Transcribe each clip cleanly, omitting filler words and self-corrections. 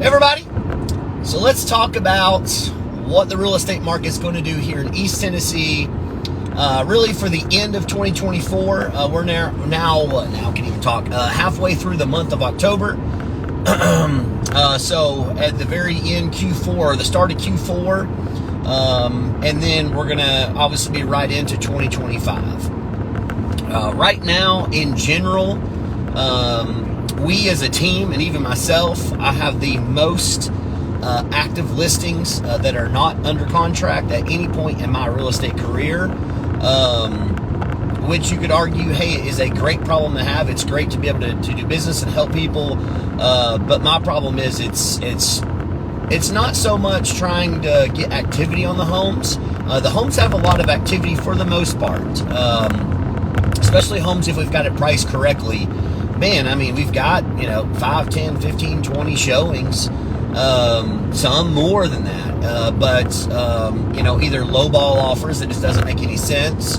Everybody, so let's talk about what the real estate market is going to do here in East Tennessee, really for the end of 2024. We're now can even talk, halfway through the month of October. So at the very end, Q4, or the start of Q4, and then we're going to obviously be right into 2025. Right now, in general, we as a team, and even myself, I have the most active listings that are not under contract at any point in my real estate career, which you could argue, hey, is a great problem to have. It's great to be able to do business and help people, but my problem is it's not so much trying to get activity on the homes. The homes have a lot of activity for the most part, especially homes if we've got it priced correctly. Man, I mean, we've got, 5, 10, 15, 20 showings, some more than that, but either lowball offers that just doesn't make any sense,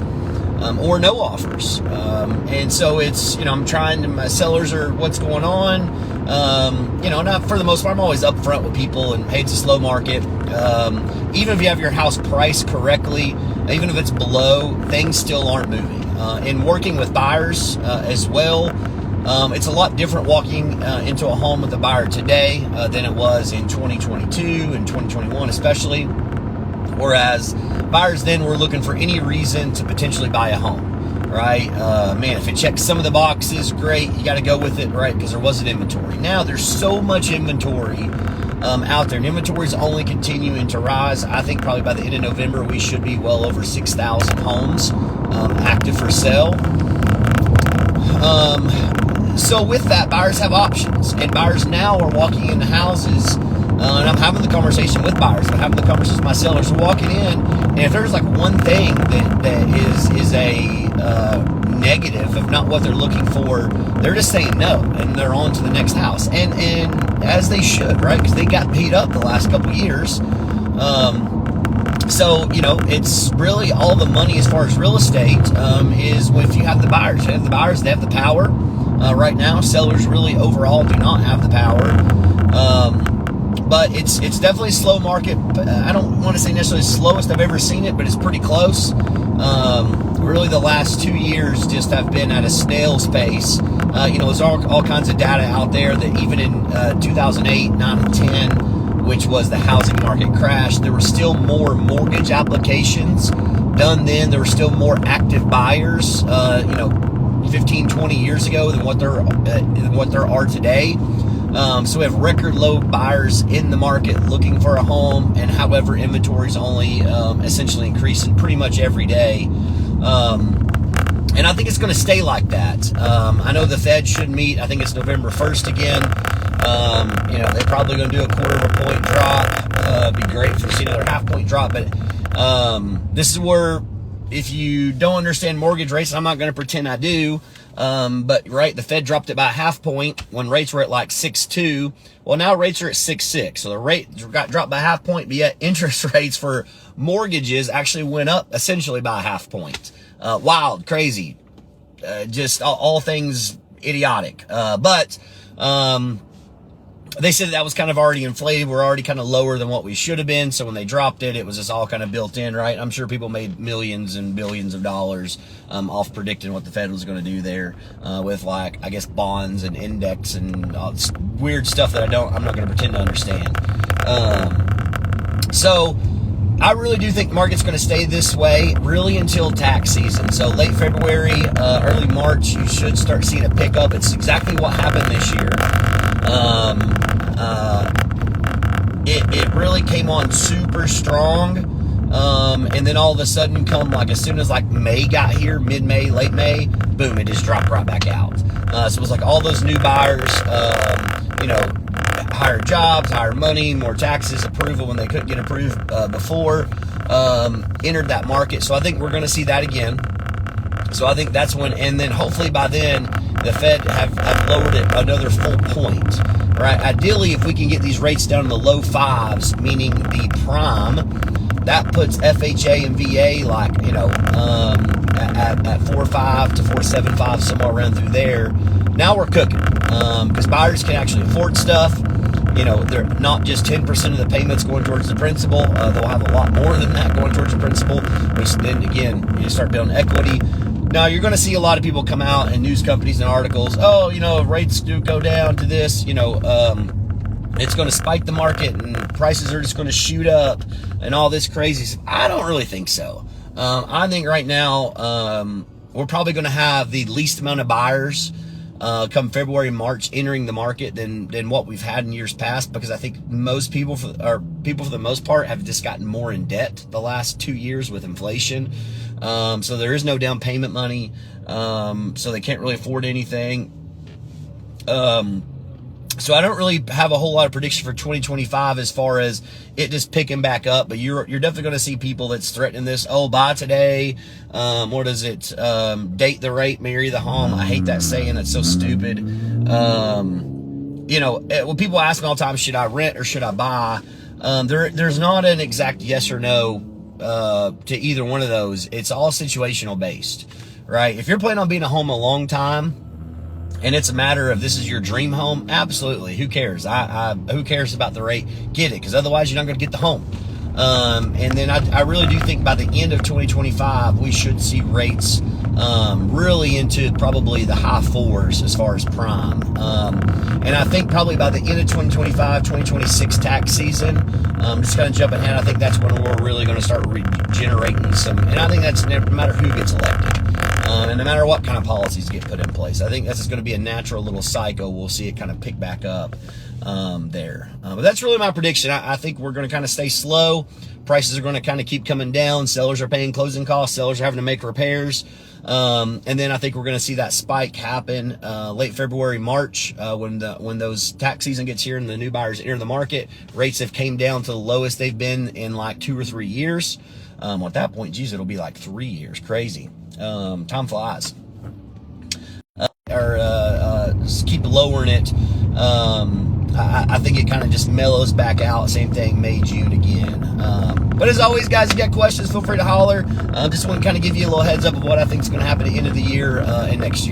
or no offers. And so it's, I'm trying to, my sellers are, what's going on? Not for the most part, I'm always upfront with people, and hey, it's a slow market. Even if you have your house priced correctly, even if it's below, things still aren't moving. And working with buyers as well, it's a lot different walking into a home with a buyer today than it was in 2022 and 2021 especially. Whereas buyers then were looking for any reason to potentially buy a home, right? Man, if it checks some of the boxes, great, you got to go with it, right? Because there wasn't inventory. Now there's so much inventory out there, and inventory is only continuing to rise. I think probably by the end of November, we should be well over 6,000 homes active for sale. So with that, buyers have options, and buyers now are walking into houses, and I'm having the conversation with buyers, I'm having the conversation with my sellers. We're walking in, and if there's like one thing that is a negative of not what they're looking for, they're just saying no, and they're on to the next house, and as they should, right? Because they got beat up the last couple years. So, it's really all the money as far as real estate is if you have the buyers. You have the buyers, they have the power. Right now, sellers really overall do not have the power. But it's definitely a slow market. I don't want to say necessarily the slowest I've ever seen it, but it's pretty close. Really, the last 2 years just have been at a snail's pace. There's all kinds of data out there that even in 2008, 9, and 10, which was the housing market crash, there were still more mortgage applications done then. There were still more active buyers, 15, 20 years ago than what there are today. So we have record low buyers in the market looking for a home, and however, inventory is only essentially increasing pretty much every day. And I think it's going to stay like that. I know the Fed should meet, I think it's November 1st again. They're probably going to do a 1/4 point drop. It'd be great if we see another 1/2 point drop. But this is where, if you don't understand mortgage rates, I'm not going to pretend I do. But right, the Fed dropped it by 1/2 point when rates were at like 6.2. Well, now rates are at 6.6. So the rate got dropped by 1/2 point, but yet interest rates for mortgages actually went up essentially by 1/2 point. Wild, crazy, just all things idiotic. But they said that was kind of already inflated. We're already kind of lower than what we should have been. So when they dropped it, it was just all kind of built in, right? I'm sure people made millions and billions of dollars off predicting what the Fed was going to do there with, like, I guess, bonds and index and all this weird stuff that I'm not going to pretend to understand. So I really do think the market's going to stay this way really until tax season. So late February, early March, you should start seeing a pickup. It's exactly what happened this year. It really came on super strong, and then all of a sudden, as soon as May got here, mid-May, late May, boom, it just dropped right back out. So it was like all those new buyers, higher jobs, higher money, more taxes, approval when they couldn't get approved before, entered that market. So I think we're going to see that again. So I think that's when, and then hopefully by then, the Fed have lowered it another full point, right? Ideally, if we can get these rates down in the low 5s, meaning the prime, that puts FHA and VA at 4.5 to 4.75, somewhere around through there. Now we're cooking, because buyers can actually afford stuff. they're not just 10% of the payments going towards the principal. They'll have a lot more than that going towards the principal, which then again, you start building equity. Now, you're going to see a lot of people come out in news companies and articles, rates do go down to this, it's going to spike the market and prices are just going to shoot up and all this crazy stuff. I don't really think so. I think right now we're probably going to have the least amount of buyers come February, March entering the market than what we've had in years past, because I think most people for the most part have just gotten more in debt the last 2 years with inflation. So there is no down payment money. So they can't really afford anything. So I don't really have a whole lot of prediction for 2025 as far as it just picking back up, but you're definitely going to see people that's threatening this. Oh, buy today. What is it? Date the rate, marry the home. I hate that saying. It's so stupid. When people ask me all the time, should I rent or should I buy? There's not an exact yes or no to either one of those. It's all situational based, right? If you're planning on being a home a long time, and it's a matter of this is your dream home, absolutely. Who cares? Who cares about the rate? Get it, because otherwise you're not going to get the home. And then I really do think by the end of 2025, we should see rates really into probably the high fours as far as prime. And I think probably by the end of 2025, 2026 tax season, just kind of jumping ahead, I think that's when we're really going to start regenerating some. And I think that's no matter who gets elected. And no matter what kind of policies get put in place, I think that's just going to be a natural little cycle. We'll see it kind of pick back up there. But that's really my prediction. I think we're going to kind of stay slow. Prices are going to kind of keep coming down. Sellers are paying closing costs. Sellers are having to make repairs. And then I think we're going to see that spike happen late February, March, when those tax season gets here and the new buyers enter the market. Rates have came down to the lowest they've been in like 2 or 3 years. At that point, geez, it'll be like 3 years. Crazy. Time flies. Just keep lowering it. I think it kind of just mellows back out. Same thing, May, June again. But as always, guys, if you got questions, feel free to holler. Just want to kind of give you a little heads up of what I think is going to happen at the end of the year and next year.